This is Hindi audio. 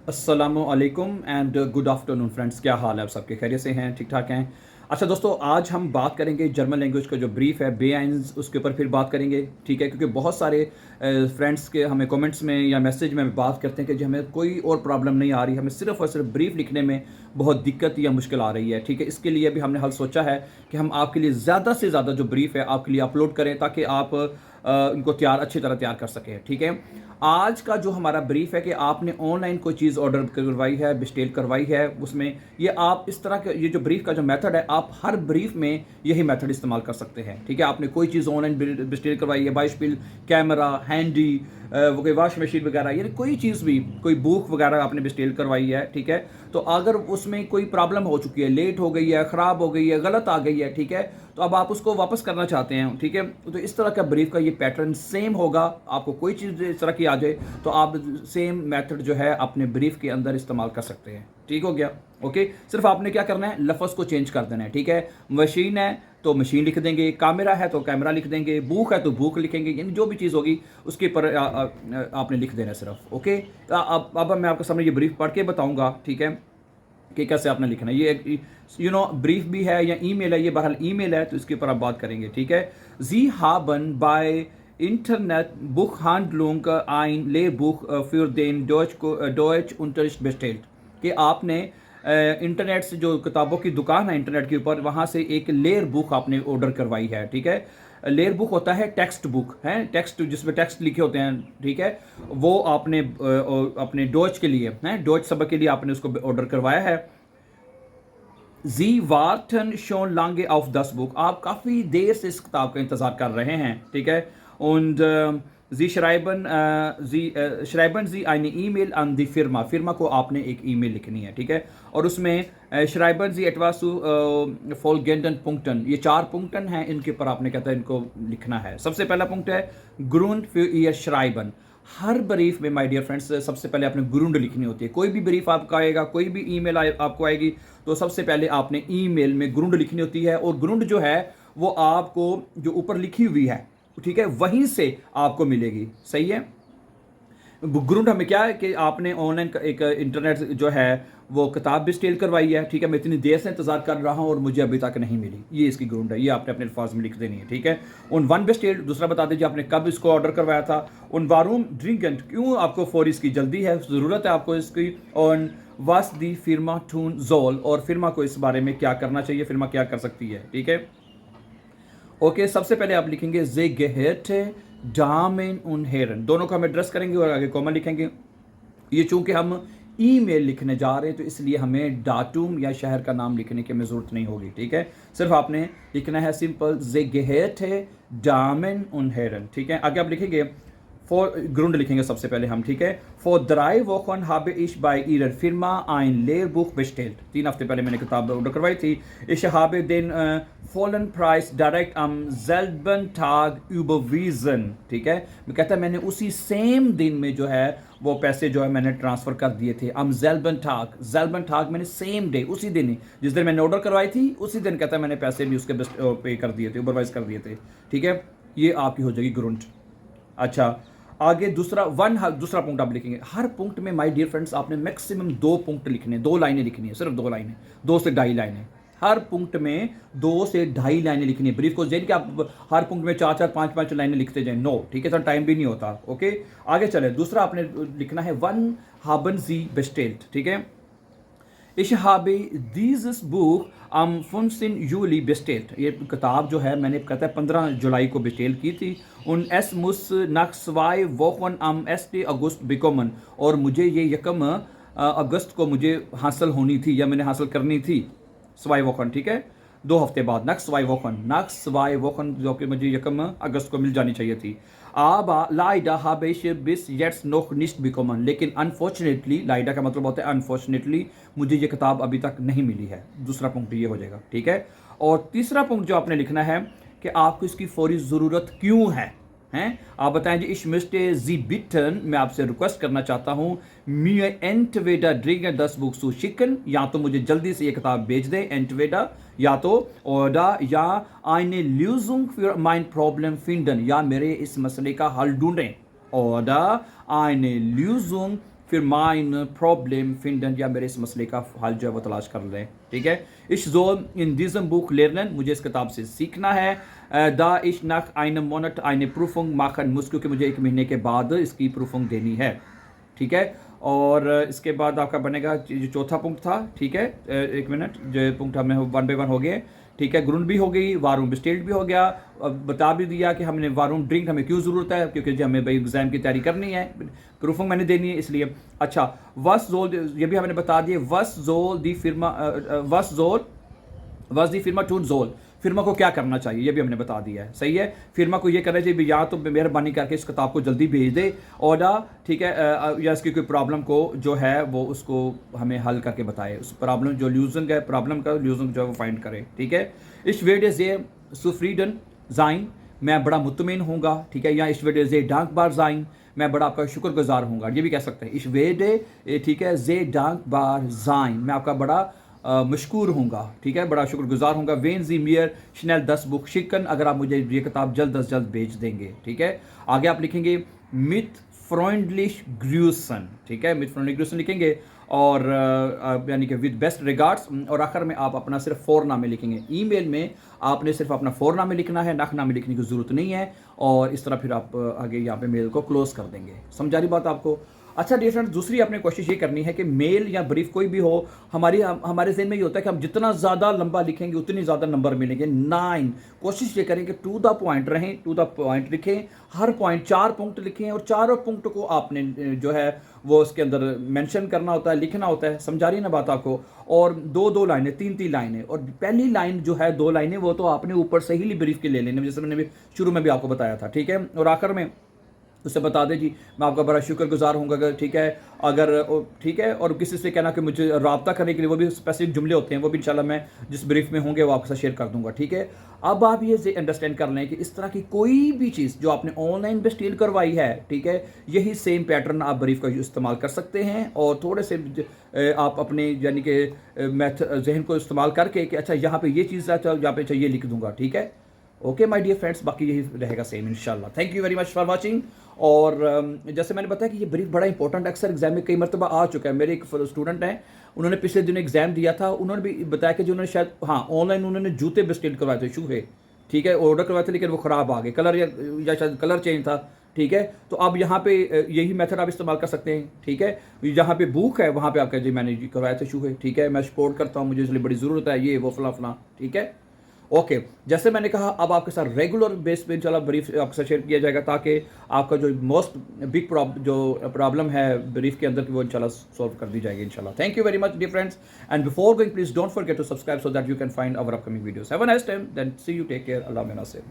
अस्सलामुअलैकुम एंड गुड आफ्टरनून फ्रेंड्स। क्या हाल है? आप सबके खैरियत से हैं? ठीक ठाक हैं? अच्छा दोस्तों, आज हम बात करेंगे जर्मन लैंग्वेज का जो ब्रीफ है बेआइंस, उसके ऊपर फिर बात करेंगे। ठीक है, क्योंकि बहुत सारे फ्रेंड्स के हमें कमेंट्स में या मैसेज में बात करते हैं कि जी हमें कोई और प्रॉब्लम नहीं आ रही, हमें सिर्फ और सिर्फ ब्रीफ लिखने में बहुत दिक्कत या मुश्किल आ रही है। ठीक है, इसके लिए भी हमने हल सोचा है कि हम आपके लिए ज़्यादा से ज़्यादा जो ब्रीफ है आपके लिए अपलोड करें, ताकि आप इनको अच्छी तरह तैयार कर सकें। ठीक है, आज का जो हमारा ब्रीफ है कि आपने ऑनलाइन कोई चीज़ ऑर्डर करवाई है, बिस्टेल करवाई है, उसमें ये आप इस तरह के ये जो ब्रीफ का जो मेथड है, आप हर ब्रीफ में यही मेथड इस्तेमाल कर सकते हैं। ठीक है, आपने कोई चीज़ ऑनलाइन बिस्टेल करवाई है, बाइस्पिल, कैमरा, हैंडी, वो कोई वॉश मशीन वगैरह, यानी कोई चीज़ भी, कोई बुक वगैरह आपने बिस्टेल करवाई है। ठीक है, तो अगर उसमें कोई प्रॉब्लम हो चुकी है, लेट हो गई है, ख़राब हो गई है, गलत आ गई है, ठीक है, तो अब आप उसको वापस करना चाहते हैं। ठीक है, तो इस तरह का ब्रीफ का ये पैटर्न सेम होगा। आपको कोई चीज़ इस तरह की आ जाए तो आप सेम मेथड जो है अपने ब्रीफ के अंदर इस्तेमाल कर सकते हैं। ठीक हो गया? ओके, सिर्फ आपने क्या करना है, लफ्ज़ को चेंज कर देना है। ठीक है, मशीन है तो मशीन लिख देंगे, कैमरा है तो कैमरा लिख देंगे, बुक है तो बुक लिखेंगे, यानी जो भी चीज़ होगी उसके ऊपर आपने लिख देना है सिर्फ। ओके, अब मैं आपके सामने ये ब्रीफ पढ़ के बताऊंगा। ठीक है, कि कैसे आपने लिखना है। ये एक ब्रीफ भी है या ईमेल है, ये बहरहाल ईमेल है, तो इसके ऊपर आप बात करेंगे। ठीक है, जी हाबन बाय इंटरनेट बुकhandlung ein Lehrbuch für den Deutsch Unterricht bestellt, कि आपने इंटरनेट से जो किताबों की दुकान है इंटरनेट के ऊपर, वहाँ से एक लेयर बुक आपने ऑर्डर करवाई है। ठीक है, लेयर बुक होता है टेक्स्ट बुक है, टेक्स्ट जिसमें टेक्स्ट लिखे होते हैं। ठीक है, वो आपने अपने डॉच के लिए है, डॉच सबक के लिए आपने उसको ऑर्डर करवाया है। जी वार्टन शोन लांगे ऑफ दस बुक, आप काफ़ी देर से इस किताब का इंतज़ार कर रहे हैं। ठीक है, und जी श्राइबन जी आइने ईमेल ऑन दी फिरमा, फिरमा को आपने एक ईमेल लिखनी है। ठीक है, और उसमें श्राइबन जी एटवासु फॉलगेंडन पुंक्टन, ये 4 पुंक्टन हैं, इनके ऊपर आपने कहता है इनको लिखना है। सबसे पहला पुंक्ट है ग्रुंड für ihr श्राइबन। हर ब्रीफ में माय डियर फ्रेंड्स सबसे पहले आपने ग्रुंड लिखनी होती है। कोई भी ब्रीफ आपका आएगा, कोई भी ईमेल आपको आएगी, तो सबसे पहले आपने ईमेल में ग्रुंड लिखनी होती है। और ग्रुंड जो है वो आपको जो ऊपर लिखी हुई है, ठीक है, वहीं से आपको मिलेगी। सही है, ग्रुंड हमें क्या है कि आपने ऑनलाइन एक इंटरनेट जो है वो किताब भी स्टेल करवाई है। ठीक है, मैं इतनी देर से इंतजार कर रहा हूँ और मुझे अभी तक नहीं मिली, ये इसकी ग्रुंड है, ये आपने अपने अल्फाज में लिख देनी है। ठीक है, उन वन बेस्टेल, दूसरा बता दीजिए आपने कब इसको ऑर्डर करवाया था। उन वारूम ड्रिंकेंट, क्यों आपको फौरी इसकी जल्दी है, ज़रूरत है आपको इसकी। ऑन वास दी फिरमा टून जोल, और फिरमा को इस बारे में क्या करना चाहिए, फिरमा क्या कर सकती है। ठीक है, ओके, सबसे पहले आप लिखेंगे जे गेहेटे डामेन उन हेरन, दोनों को हम एड्रेस करेंगे और आगे कॉमा लिखेंगे। ये चूंकि हम ईमेल लिखने जा रहे हैं तो इसलिए हमें डाटूम या शहर का नाम लिखने की हमें ज़रूरत नहीं होगी। ठीक है, सिर्फ आपने लिखना है सिंपल जे गेहेटे डामेन उन हेरन। ठीक है, आगे आप लिखेंगे फॉर ग्रुंड लिखेंगे सबसे पहले हम। ठीक है, for 3 Wochen habe ich bei ihrer Firma ein Lehrbuch bestellt, 3 हफ्ते पहले मैंने किताब ऑर्डर करवाई थी। Ich habe den vollen Preis direkt am selben Tag überwiesen। ठीक है, मैं कहता है मैंने उसी सेम दिन में जो है वो पैसे जो है मैंने ट्रांसफ़र कर दिए थे। am selben Tag, selben Tag मैंने सेम डे, उसी दिन ही जिस दिन मैंने ऑर्डर करवाई थी उसी दिन कहता है मैंने पैसे भी उसके पे कर दिए थे, ओवरवाइज कर दिए थे। ठीक है, ये आपकी हो जाएगी ग्रुंड। अच्छा, आगे दूसरा पॉइंट आप लिखेंगे। हर पॉइंट में माय डियर फ्रेंड्स आपने मैक्सिमम 2 पॉइंट लिखने, 2 लाइनें लिखनी है, सिर्फ 2 लाइनें, 2 से 2.5 लाइनें। हर पॉइंट में 2 से 2.5 लाइनें लिखनी है। ब्रीफ को जैन कि आप हर पॉइंट में 4-4, 5-5 लाइनें लिखते जाएं, नो। ठीक है, तो टाइम भी नहीं होता। ओके, आगे चले, दूसरा आपने लिखना है वन हाबन जी बेस्टेल्ट। ठीक है, Ich habe dieses Buch am 15. Juli bestellt, ये किताब जो है मैंने कहता है 15 जुलाई को बेस्टेल की थी। Und es muss nach 2 Wochen am 1. August bekommen, और मुझे ये 1 अगस्त को मुझे हासिल होनी थी या मैंने हासिल करनी थी। 2 Wochen, ठीक है, 2 हफ्ते बाद, next 2 Wochen जो कि मुझे 1 अगस्त को मिल जानी चाहिए थी। Aber leider habe ich bis jetzt noch nicht bekommen, लेकिन अनफॉर्चुनेटली, लाइडा का मतलब होता है अनफॉर्चुनेटली, मुझे ये किताब अभी तक नहीं मिली है। दूसरा पॉइंट ये हो जाएगा। ठीक है, और तीसरा पॉइंट जो आपने लिखना है कि आपको इसकी फौरी ज़रूरत क्यों है, हैं? आप बताएं जी, ich möchte Sie bitten, मैं आपसे रिक्वेस्ट करना चाहता हूँ, mir entweder dringend das Buch zu schicken, या तो मुझे जल्दी से ये किताब भेज दें, entweder या तो, oder या eine Lösung für mein Problem finden, या मेरे इस मसले का हल ढूंढें, oder eine Lösung फिर माइन, प्रॉब्लम फिंडन, या मेरे इस मसले का हल जो है वो तलाश कर लें, ठीक है। इस जोल इन दिसम बुक लेरन, मुझे इस किताब से सीखना है। दा इश नख आइन मोनट आइन प्रूफुंग माखन मुस, क्योंकि मुझे 1 महीने के बाद इसकी प्रूफुंग देनी है, ठीक है। और इसके बाद आपका बनेगा जो चौथा पुंक्ट था, ठीक है। 1 मिनट, जो पुंक्ट हमें 1 बाय 1 हो गए, ठीक है। ग्रुंड भी हो गई, वारूम बिस्टेल्ड भी हो गया। अब बता भी दिया कि हमने वारूम ड्रिंक हमें क्यों ज़रूरत है, क्योंकि हमें भाई एग्ज़ाम की तैयारी करनी है, प्रूफिंग मैंने देनी है इसलिए। अच्छा, वस जोल, ये भी हमने बता दिए। वस जोल दी फिरमा, वस दी फिरमा टून जोल, फिरमा को क्या करना चाहिए ये भी हमने बता दिया है, सही है। फिरमा को ये करना चाहिए भी या तो मेहरबानी करके इस किताब को जल्दी भेज दे, और ठीक है, या इसकी कोई प्रॉब्लम को जो है वो उसको हमें हल करके बताए, उस प्रॉब्लम जो ल्यूजन है, प्रॉब्लम का ल्यूजन जो है वो फाइंड करें, ठीक है। इस वेडे जे सुफ्रीडन जाइन, मैं बड़ा मुतमिन होऊंगा, ठीक है। या इस वेडे जे डांक बार जाइन, मैं बड़ा आपका शुक्रगुजार होऊंगा, ये भी कह सकते हैं। इस वेडे, ठीक है, जे डांक बार जाइन, मैं आपका बड़ा मशकूर होऊंगा, ठीक है, बड़ा शुक्रगुजार होऊंगा। वेन जी मियर शनैल 10 बुक शिकन, अगर आप मुझे ये किताब जल्द अज जल्द भेज देंगे, ठीक है। आगे आप लिखेंगे मिथ फ्रॉइंडलिश ग्रूसन, ठीक है, मिथ फ्रॉइंडलिश ग्रूसन लिखेंगे, और यानी कि विद बेस्ट रिगार्ड्स, और आखिर में आप अपना सिर्फ फ़ोरनामे लिखेंगे। ईमेल में आपने सिर्फ अपना फ़ोरनामे लिखना है, नखनामे लिखने की ज़रूरत नहीं है, और इस तरह फिर आप आगे यहाँ पे मेल को क्लोज कर देंगे। समझा रही बात आपको? अच्छा डियर फ्रेंड्स, दूसरी आपने कोशिश ये करनी है कि मेल या ब्रीफ कोई भी हो, हमारे ज़हन में ये होता है कि हम जितना ज़्यादा लंबा लिखेंगे उतनी ज़्यादा नंबर मिलेंगे। 9, कोशिश ये करें कि टू द पॉइंट रहें, टू द पॉइंट लिखें, हर पॉइंट 4 पुंक्ट लिखें, और चारों पुंक्ट को आपने जो है वो उसके अंदर मेंशन करना होता है, लिखना होता है। समझा रही है ना बात आपको? और 2-2 लाइनें, 3-3 लाइनें, और पहली लाइन जो है 2 लाइनें वो तो आपने ऊपर से ही ब्रीफ के ले लेने, जैसे मैंने भी शुरू में भी आपको बताया था, ठीक है। और आखिर में उससे बता दें जी मैं आपका बड़ा शुक्रगुजार हूँगा, ठीक है। अगर ठीक है, और किसी से कहना कि मुझे रब्ता करने के लिए, वो भी स्पेसिफिक जुमले होते हैं, वो भी इंशाल्लाह मैं जिस ब्रीफ में होंगे वो आपके साथ शेयर कर दूंगा, ठीक है। अब आप ये अंडरस्टैंड कर लें कि इस तरह की कोई भी चीज़ जो आपने ऑनलाइन पे स्टील करवाई है, ठीक है, यही सेम पैटर्न आप ब्रीफ का इस्तेमाल कर सकते हैं, और थोड़े से आप अपने यानी कि जहन को इस्तेमाल करके कि अच्छा यहाँ पे ये चीज़ है, यहाँ पे ये लिख दूंगा, ठीक है। ओके माय डियर फ्रेंड्स, बाकी यही रहेगा सेम इंशाल्लाह। Thank you very much for watching. और जैसे मैंने बताया कि ये ब्रीफ बड़ा इंपॉर्टेंट अक्सर एग्जाम में कई मरतबा आ चुका है। मेरे एक स्टूडेंट हैं, उन्होंने पिछले दिन एग्जाम दिया था, उन्होंने भी बताया कि जो उन्होंने शायद ऑनलाइन उन्होंने जूते बिस्टेड करवाए थे, शूहे, ठीक है, ऑर्डर करवाए थे, लेकिन वो ख़राब आ गए, कलर या शायद कलर चेंज था, ठीक है। तो अब यहाँ पे यही मेथड आप इस्तेमाल कर सकते हैं, ठीक है। जहाँ पे बुक है वहाँ पे आप कह जी मैंने करवाए थे शूहे, ठीक है, मैं सपोर्ट करता हूँ, मुझे इसलिए बड़ी ज़रूरत है, ये वो फला, ठीक है। ओके, जैसे मैंने कहा अब आपके साथ रेगुलर बेस पे इंशाल्लाह ब्रीफ आपके साथ शेयर किया जाएगा, ताकि आपका जो मोस्ट बिग प्रॉब्लम है ब्रीफ के अंदर की वो इंशाल्लाह सॉल्व कर दी जाएगी इंशाल्लाह। Thank you very much dear friends, and before going please don't forget to subscribe so that you can find our upcoming videos. Have a nice time, then see you, take care, अल्लाह नासिर।